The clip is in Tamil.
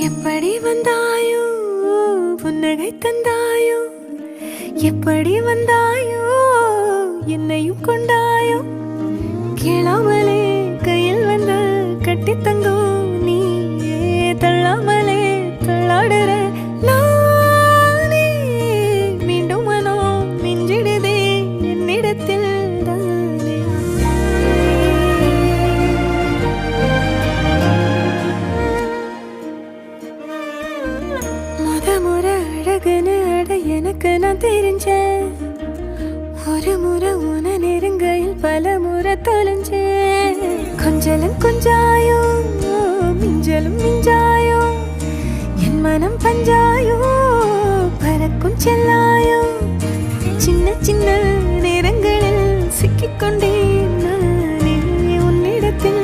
எப்படி வந்தாயோ புன்னகை தந்தாயோ எப்படி வந்தாயோ என்னையும் கொண்டாயோ கேளாமலே கையில் வந்து கட்டி தங்கும் நீ தள்ளாமலே தள்ளாடுற நானே மீண்டும் மனம் மிஞ்சிடுதே என்னிடத்தில் தானே முறை அழகுன்னு அட எனக்கு நான் தெரிஞ்சேன் ஒரு முறை உன நெருங்கையில் பல முறை தொலைஞ்சேன் கொஞ்சலும் கொஞ்சாயோ மிஞ்சலும் மிஞ்சாயோ என் மனம் பஞ்சாயோ பறக்கும் செல்லாயோ சின்ன சின்ன நேரங்களில் சிக்கிக்கொண்டேன் நானே உன்னிடத்தில்